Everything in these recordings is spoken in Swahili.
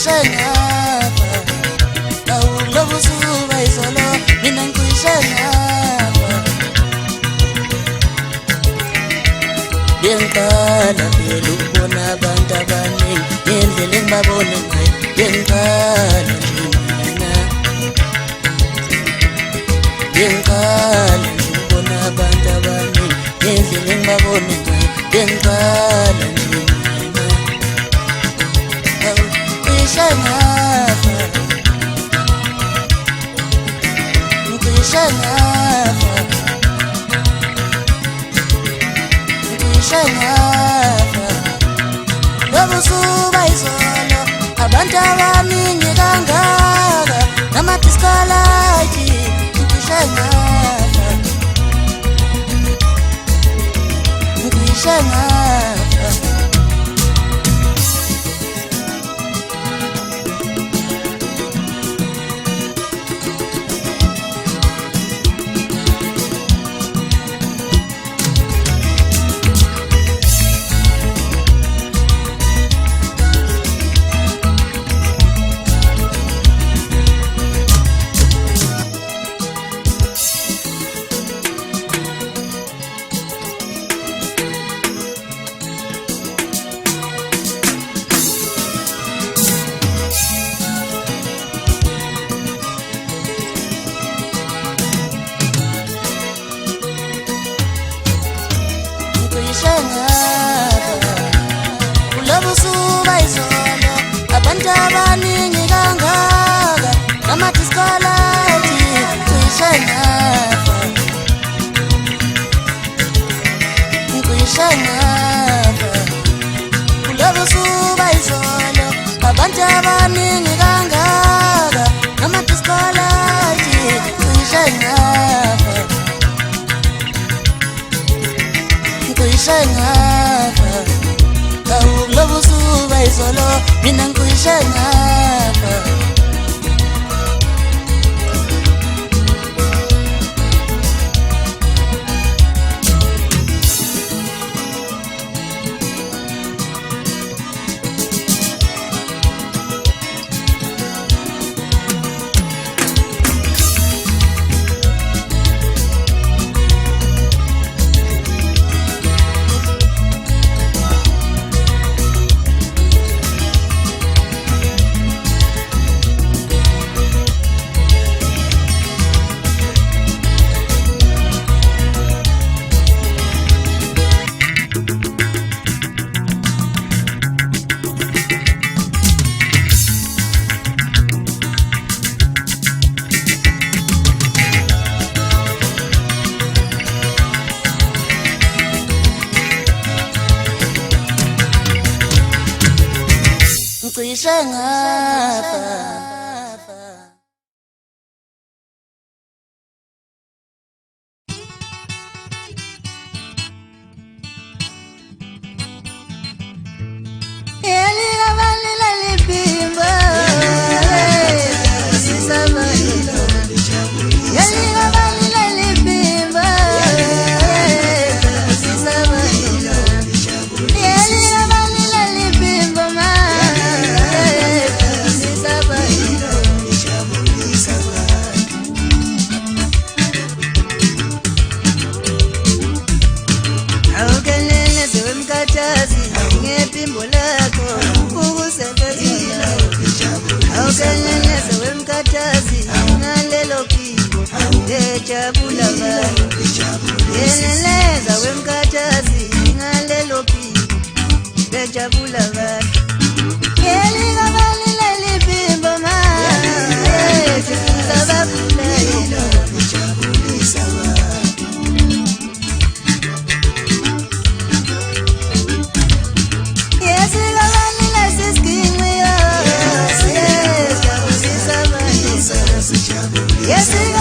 ngishengapha awulobusuba izolo mina ngishengapha Yengqala phela ukubona abantu abaningi ngendlela engibabona ngayo yengqala mina Yengqala ukubona abantu abaningi ngendlela engibabona ngayo yengqala mina ngishengapha Lobusuba izolo abantu abaningi kangaka namadiscalaji ngishengapha Lobusuba izolo abantu abaningi kangaka namadiscalaji ngishengapha Lobusuba izolo abantu abaningi kangaka namadiscalaji ngishengapha Lobusuba izolo mina ngishengapha Yes,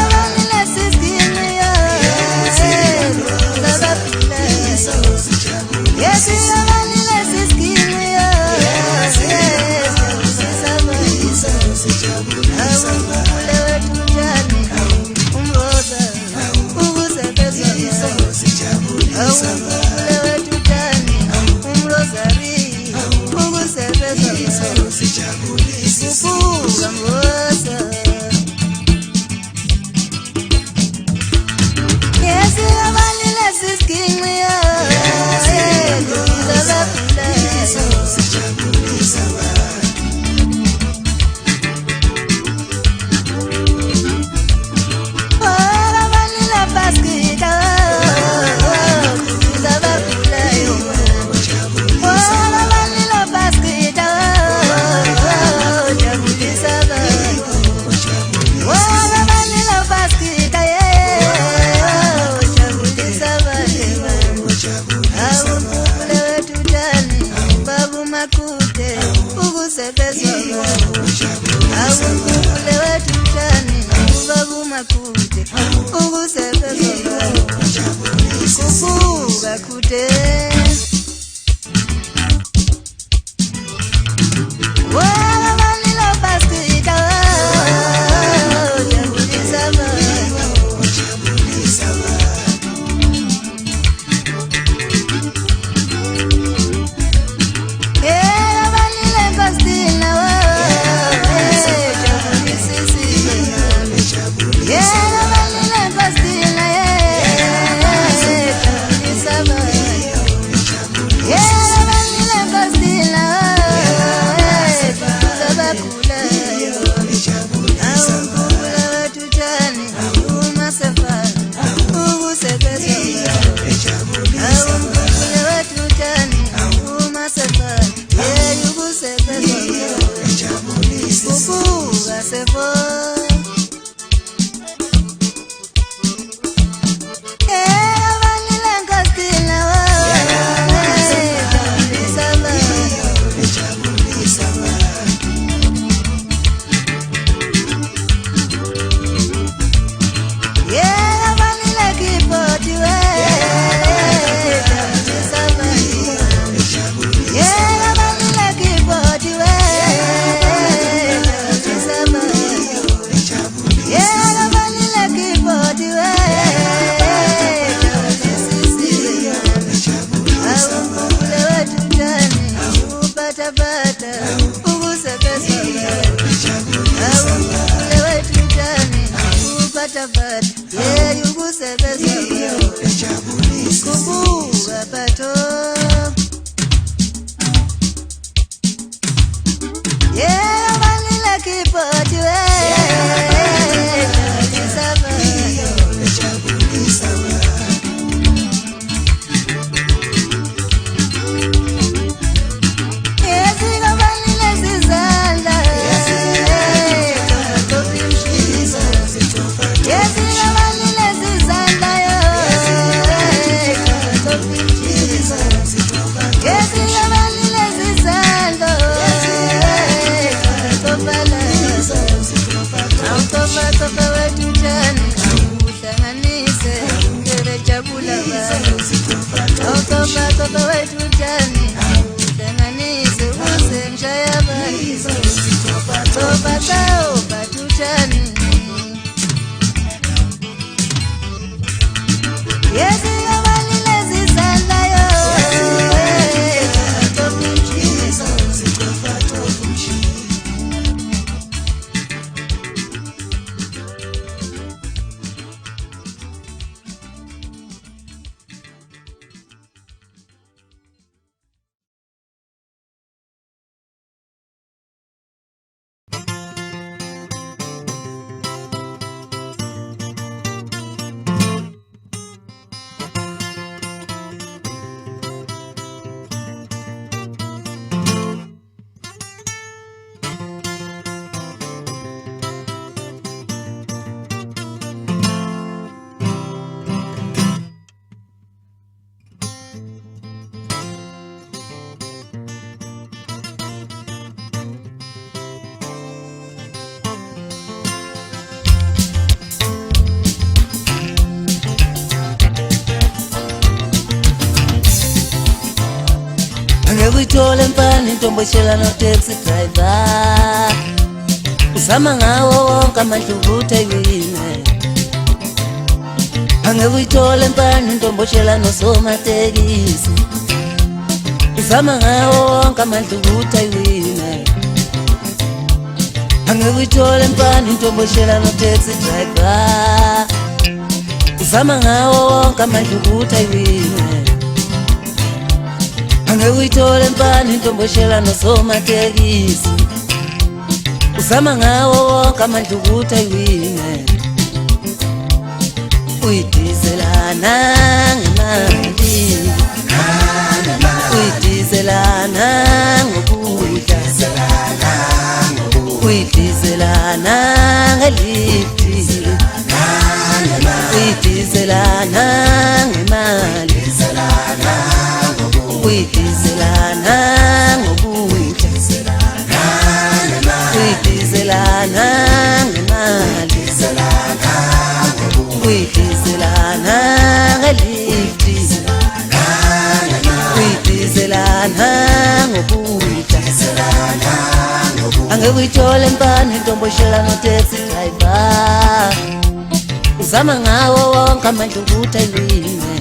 Kupuka ngosa Yesi abalile siskinqiya Ngekuitole mpani ntomboshela no taxi driver Usama ngawo wonke amandluvuta iwine Ngekuitole mpani ntomboshela no somatekisi Usama ngawo wonke amandluvuta iwine angekuyithola empani intomboshela no-taxi driver uzama ngawo wonke amandla ukuthi ayiwine angekuyithola empani intomboshela nosomatekisi uzama ngawo wonke amandla ukuthi ayiwine uyidizelana ngemali uyidizelana ngokudla uyidizelana ngelifti uyidizelana ngemali uyidizelana ngokudla uyidizelana ngemali uyidizelana ngelifti uyidizelana ngokudla angekuyithola empani intomboshela no-taxi driver uzama ngawo wonke amandla ukuthi ayiwine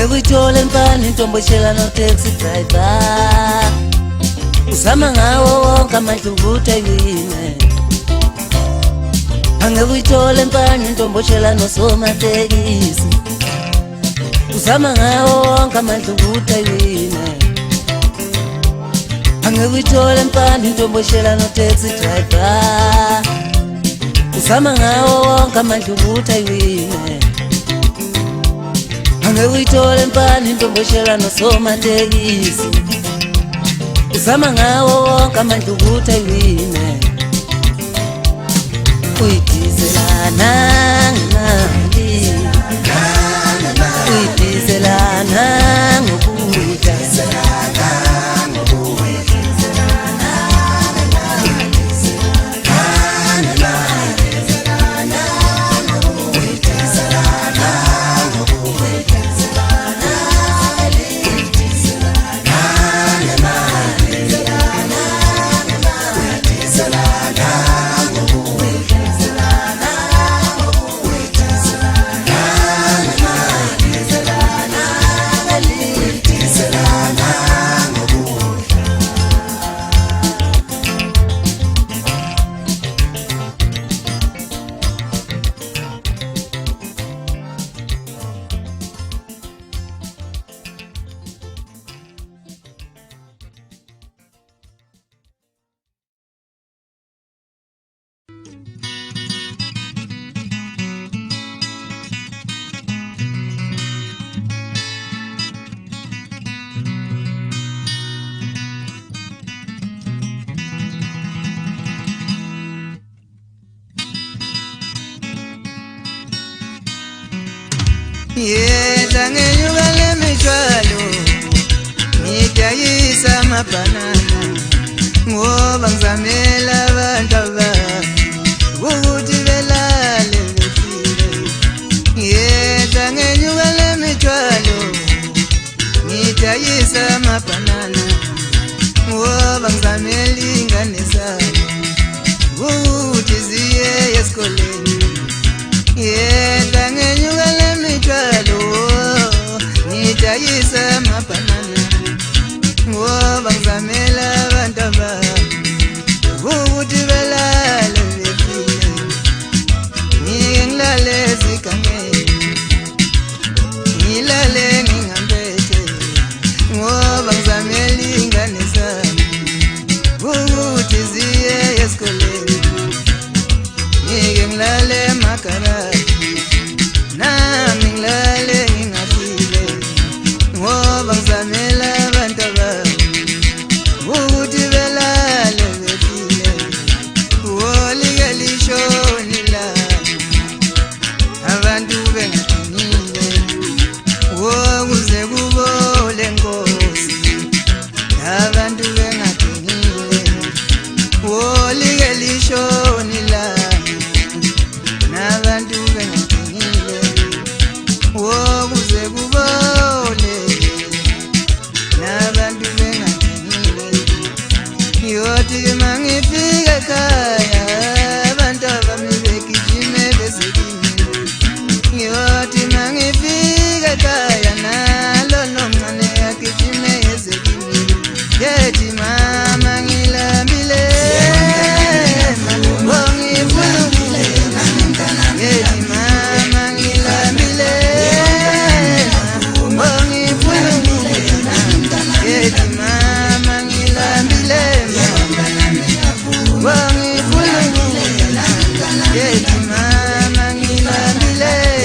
angekuyithola empani intomboshela no-taxi driver uzama ngawo wonke amandla ukuthi ayiwine angekuyithola empani intomboshela nosomatekisi uzama ngawo wonke amandla ukuthi ayiwine angekuyithola empani intomboshela no-taxi driver uzama ngawo wonke amandla ukuthi ayiwine angekuyithola empani intomboshela nosomatekisi uzama ngawo wonke amandla ukuthi ayiwine uyidizelana ngemali uyidizelana ngokudla Yedla ngenyuka lemithwalo ngidayisa amabhanana ngoba ngizamela abantu abami ukuthi belale befile. Yedla ngenyuka lemithwalo ngidayisa amabhanana ngoba ngizamela ingane zami ukuthi ziye esikoleni. Yedla ngenyuka lemithwalo ngidayisa amabhanana ngoba ngizamela abantu abami ukuthi belale befile. Ngike ngilale ezigangeni ngilale ngingambethe ngoba ngizamela ingane zami ukuthi ziye esikoleni. ngiyothi mangifika ekhaya abantu bami begijime besekimile ngiyothi mangifika ekhaya nalo nomncane agijime ezekimile yethi mama ngilambile ngifuna yethi mama ngilambile yethi mama ngilambile yethi mama ngilambile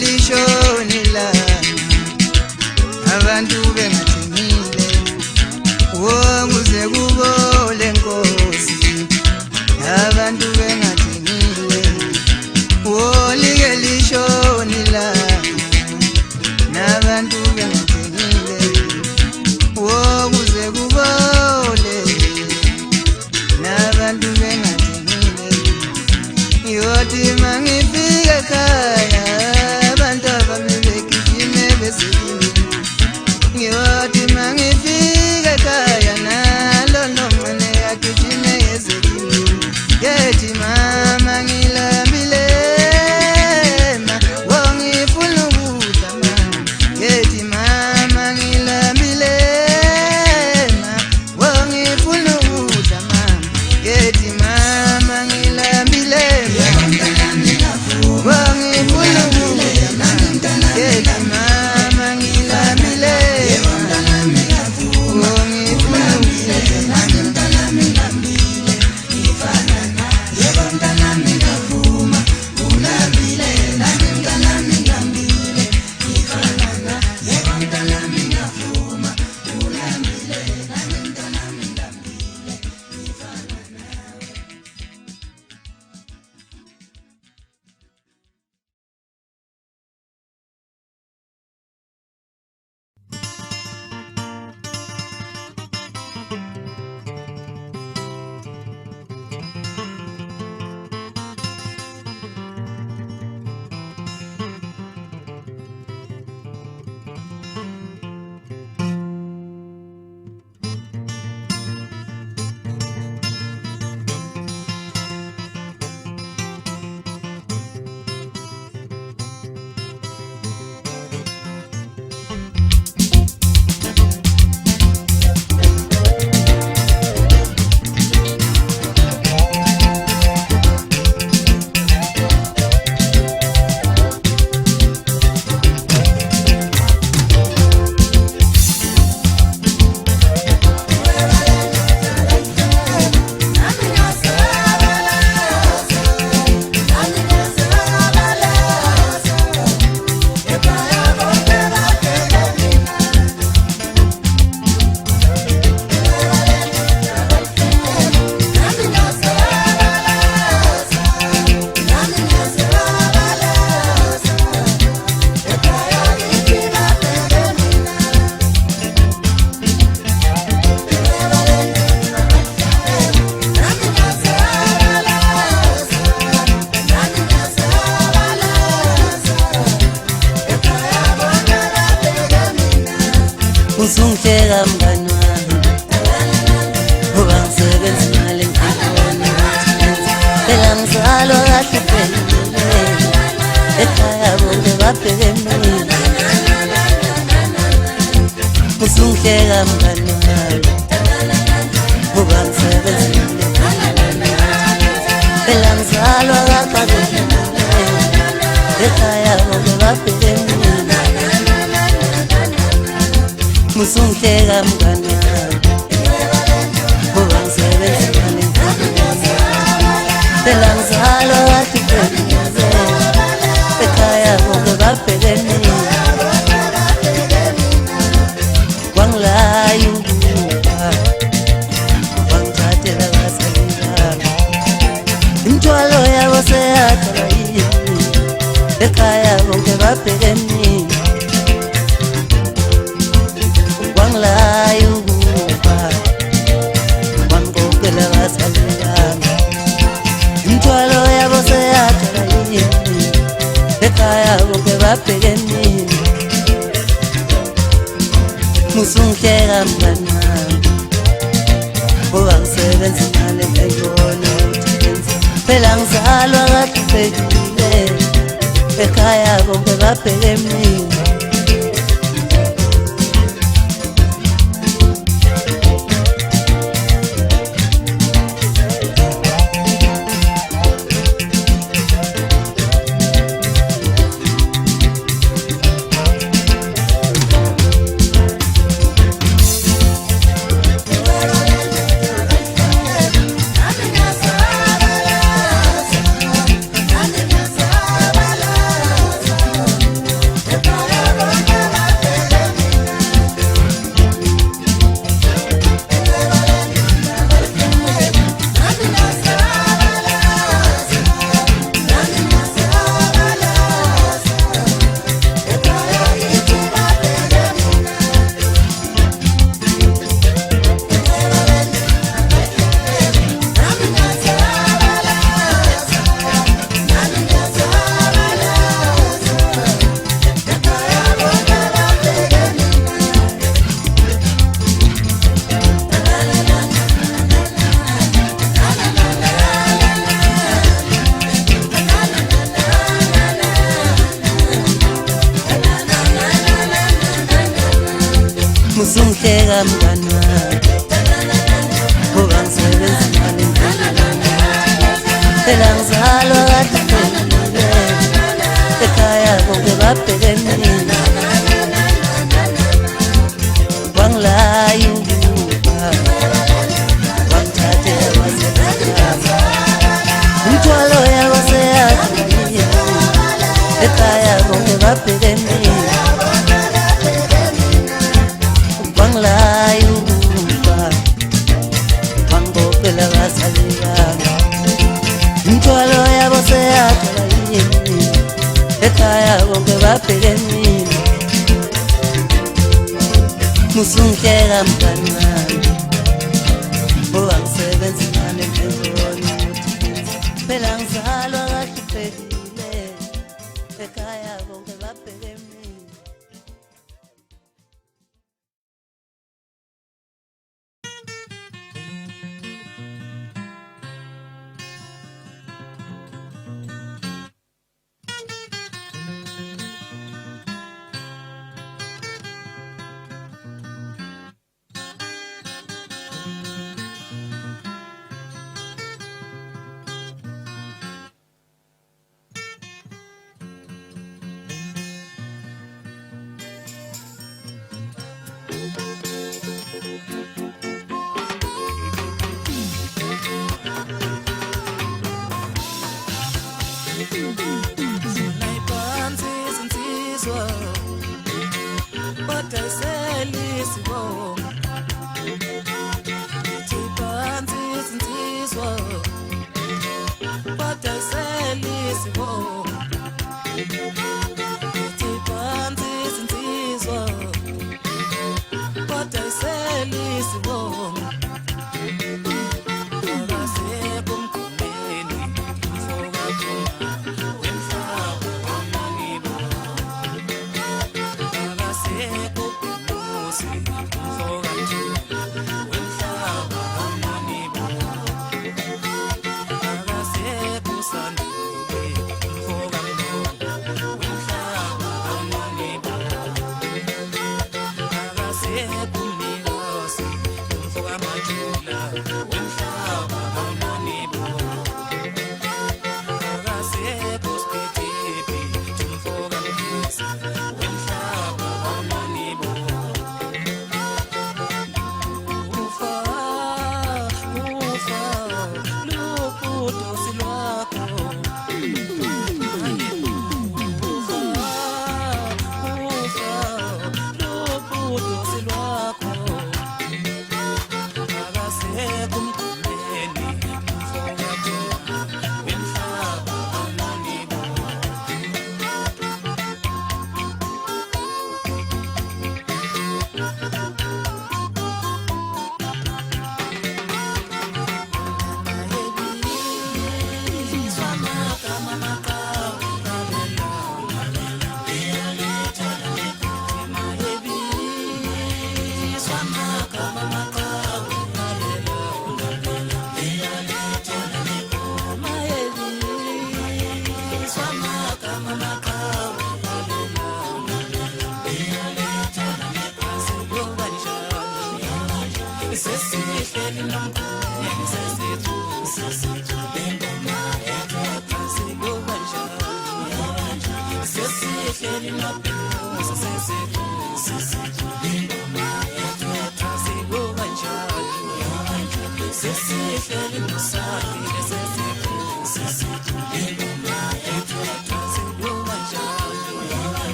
lishonila abantu bengathemile wokuze kubole Nkosi abantu bengathemile wolike lishonila nabantu bengathemile wokuze kubole nabantu bengathemile yothi mangifika ekhaya ngiyothi mangifika ekhaya nalo nomncane agijime ezekimile yethi mama ngilambile ngifuna ukudla mama yethi mama ngilambile ngifuna ukudla mama yethi mama ngilambile ngifuna ukudla yethi mama ngilambile Uzungitshela mngani wami ngoba ngisebenza imali ngiyibona phela ngizalwa kahle phela ekhaya bonke babheke mina uzungitshela mngani wami ngoba ngisebenza imali phela ngizalwa kahle ekhaya bonke babheke mina uzungitshela mngani wami ekhaya bonke babheke mina wangilaya ukuba wangigqokela kasalelanga imithwalo yabo seyathwala yini ekhaya bonke babheke mina musungihleka mngani wami ngoba ngisebenza imali engayibona ukuthi yenza phela ngizalwa kahle ekhaya bonke babheke mina musungihleka mngani wami ngoba ngisebenza imali phela ngizalwa kahle ekhaya bonke babheke mina wangilaya ukuba wangithathela wasekhaya imithwalo yabo seyathwala yini ekhaya bonke babheke mina wangilaya ukuba wangigqokela kasalelanga imithwalo yabo seyathwala yini ekhaya bonke babheke mina musungihleka mngani wami ngoba ngisebenza imali engayibona ukuthi yenza phela ngizalwa kahle ekhaya bonke babheke mina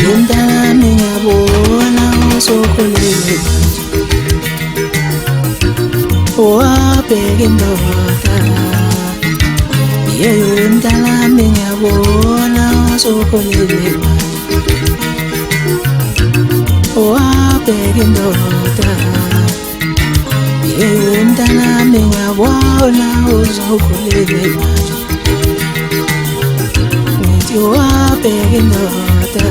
Yendami ngiyabona usokhulile wabheka indoda yeyo yendami ngiyabona usokhulile wabheka indoda yeyo yendami ngiyabona usokhulile ngithi wabheka indoda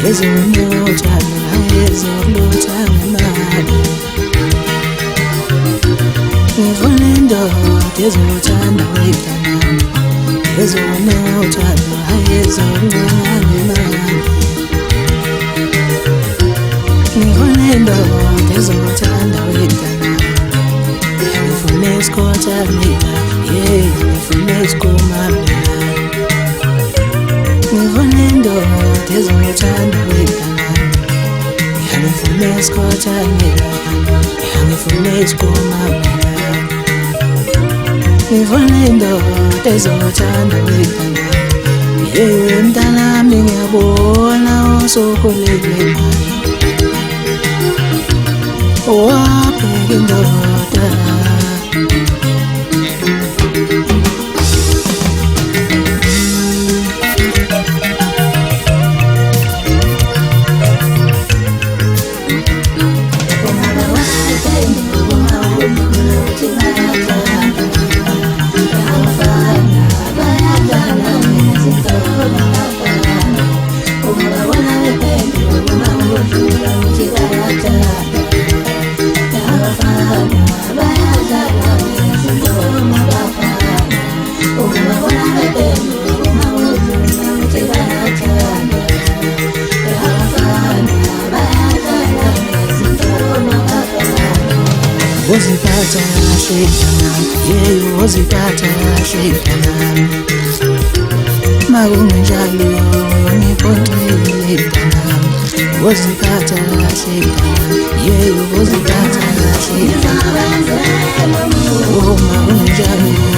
ezonothana ezoluthana mali ngifuna indoda ezothanda wethanami ezonothana ezoluthana mali ngifuna indoda ezothanda wethanami ngifuna isikhothana ngifuna isikumamela ngifuna indoda ezothanda wethanami ngifuna isikhothana ngifuna isikumamela ngifuna indoda ezothanda wethanami yewe mntanami ngiyabona usokhulile wabheka indoda woziphatha shaytanami yeyo woziphatha shaytanami makunjalo ngiphoxile mntanami woziphatha shaytanami yeyo woziphatha shaytanami oh makunjalo